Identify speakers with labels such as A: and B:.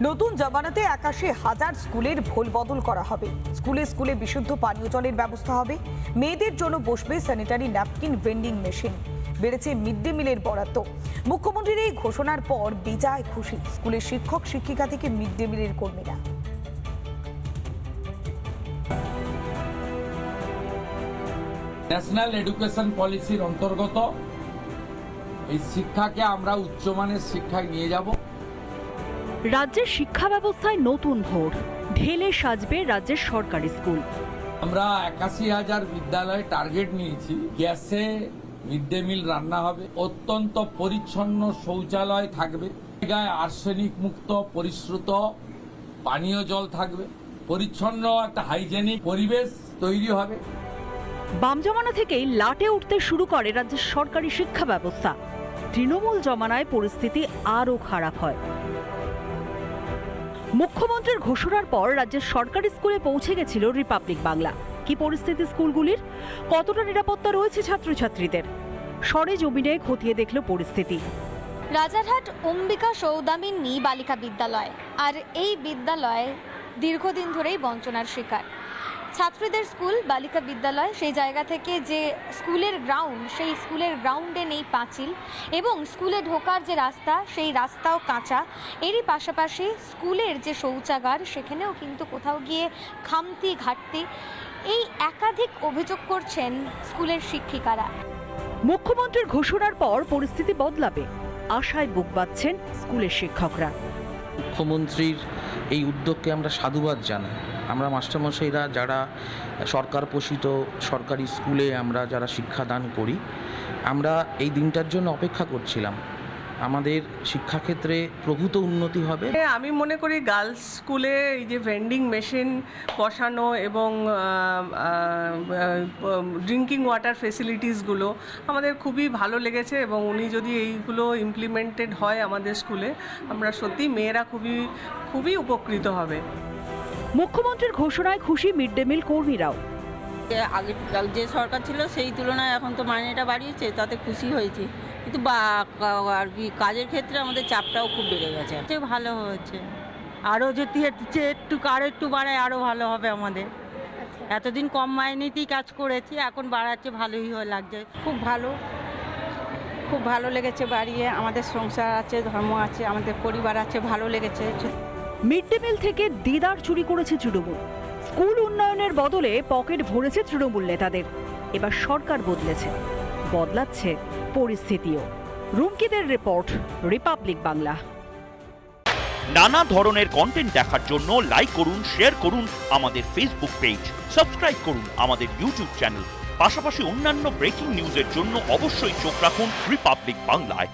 A: নতুন জামানাতে আকাশে হাজার স্কুলের ভোল বদল করা হবে। স্কুলে স্কুলে বিশুদ্ধ পানীয় জলের ব্যবস্থা হবে। মেয়েদের জন্য বসবে স্যানিটারি ন্যাপকিন ভেন্ডিং মেশিন। বেড়েছে মিড ডে মিলের বরাদ্দ। মুখ্যমন্ত্রীর এই ঘোষণার পর বেজায় খুশি স্কুলের শিক্ষক শিক্ষিকা থেকে মিড ডে মিলের কর্মীরা।
B: ন্যাশনাল এডুকেশন পলিসির অন্তর্গত এই শিক্ষাকে আমরা উচ্চমানের শিক্ষায় নিয়ে যাব।
C: রাজ্যের শিক্ষা ব্যবস্থায় নতুন ভোর, ঢেলে সাজবে রাজ্যের সরকারি স্কুল।
B: আমরা ৮১,০০০ বিদ্যালয়ে টার্গেট নিয়েছি। গ্যাসে মিড ডে মিল রান্না হবে, অত্যন্ত পরিচ্ছন্ন শৌচালয় থাকবে, জায়গায় আর্সেনিক মুক্ত পরিশ্রুত পানীয় জল থাকবে, পরিচ্ছন্ন একটা হাইজেনিক পরিবেশ তৈরি হবে।
C: বাম জমানা থেকেই লাটে উঠতে শুরু করে রাজ্যের সরকারি শিক্ষা ব্যবস্থা। তৃণমূল জমানায় পরিস্থিতি আরও খারাপ হয়। মুখ্যমন্ত্রীর ঘোষণার পর রাজ্যের সরকারি স্কুলে পৌঁছে গেছিল রিপাবলিক বাংলা। কি পরিস্থিতি স্কুলগুলির, কতটা নিরাপত্তা রয়েছে ছাত্রছাত্রীদের, সরেজমিনে খতিয়ে দেখল পরিস্থিতি।
D: রাজারহাট অম্বিকা সৌদামিনী বালিকা বিদ্যালয়, আর এই বিদ্যালয় দীর্ঘদিন ধরেই বঞ্চনার শিকার। ছাত্রীদের স্কুল বালিকা বিদ্যালয়, সেই জায়গা থেকে যে স্কুলের গ্রাউন্ড, সেই স্কুলের গ্রাউন্ডে নেই পাঁচিল, এবং স্কুলে ঢোকার যে রাস্তা, সেই রাস্তাও কাঁচা। এরই পাশাপাশি স্কুলের যে শৌচাগার, সেখানেও কিন্তু কোথাও গিয়ে খামতি ঘাটতি, এই একাধিক অভিযোগ করছেন স্কুলের শিক্ষিকারা।
C: মুখ্যমন্ত্রীর ঘোষণার পর পরিস্থিতি বদলাবে, আশায় বুক বাঁধছেন স্কুলের শিক্ষকরা।
E: মুখ্যমন্ত্রীর এই উদ্যোগকে আমরা সাধুবাদ জানাই। আমরা মাস্টারমশাইরা যারা সরকার পোষিত সরকারি স্কুলে আমরা যারা শিক্ষাদান করি, আমরা এই দিনটার জন্য অপেক্ষা করছিলাম। আমাদের শিক্ষাক্ষেত্রে প্রভূত উন্নতি হবে।
F: আমি মনে করি গার্লস স্কুলে এই যে ভেন্ডিং মেশিন বসানো এবং ড্রিঙ্কিং ওয়াটার ফেসিলিটিসগুলো আমাদের খুবই ভালো লেগেছে, এবং উনি যদি এইগুলো ইমপ্লিমেন্টেড হয় আমাদের স্কুলে, আমরা সত্যি মেয়েরা খুবই উপকৃত হবে।
C: মুখ্যমন্ত্রীর ঘোষণায় খুশি মিড ডে মিল কর্মীরাও।
G: আগে যে সরকার ছিল সেই তুলনায় এখন তো মাইনেটা বাড়িয়েছে, তাতে খুশি হয়েছি, কিন্তু আর কি কাজের ক্ষেত্রে আমাদের চাপটাও খুব বেড়ে গেছে। ভালো হয়েছে, আরও যদি একটু বাড়ায় আরও ভালো হবে আমাদের। এতদিন কম মাইনেতেই কাজ করেছি, এখন বাড়াচ্ছে, ভালোই লাগছে। খুব ভালো লেগেছে বাড়িয়ে। আমাদের সংসার আছে, ধর্ম আছে, আমাদের পরিবার আছে, ভালো লেগেছে।
C: মিড ডে মিল থেকে দিদার চুরি করেছে তৃণমূল। স্কুল উন্নয়নের বদলে পকেট ভরেছে তৃণমূল নেতাদের। এবার সরকার বদলেছে, বদলাচ্ছে পরিস্থিতিও। রুমকিদের রিপোর্ট, রিপাবলিক বাংলা।
H: নানা ধরনের কন্টেন্ট দেখার জন্য লাইক করুন, শেয়ার করুন আমাদের ফেসবুক পেজ, সাবস্ক্রাইব করুন আমাদের ইউটিউব চ্যানেল। পাশাপাশি অন্যান্য ব্রেকিং নিউজের জন্য অবশ্যই চোখ রাখুন রিপাবলিক বাংলায়।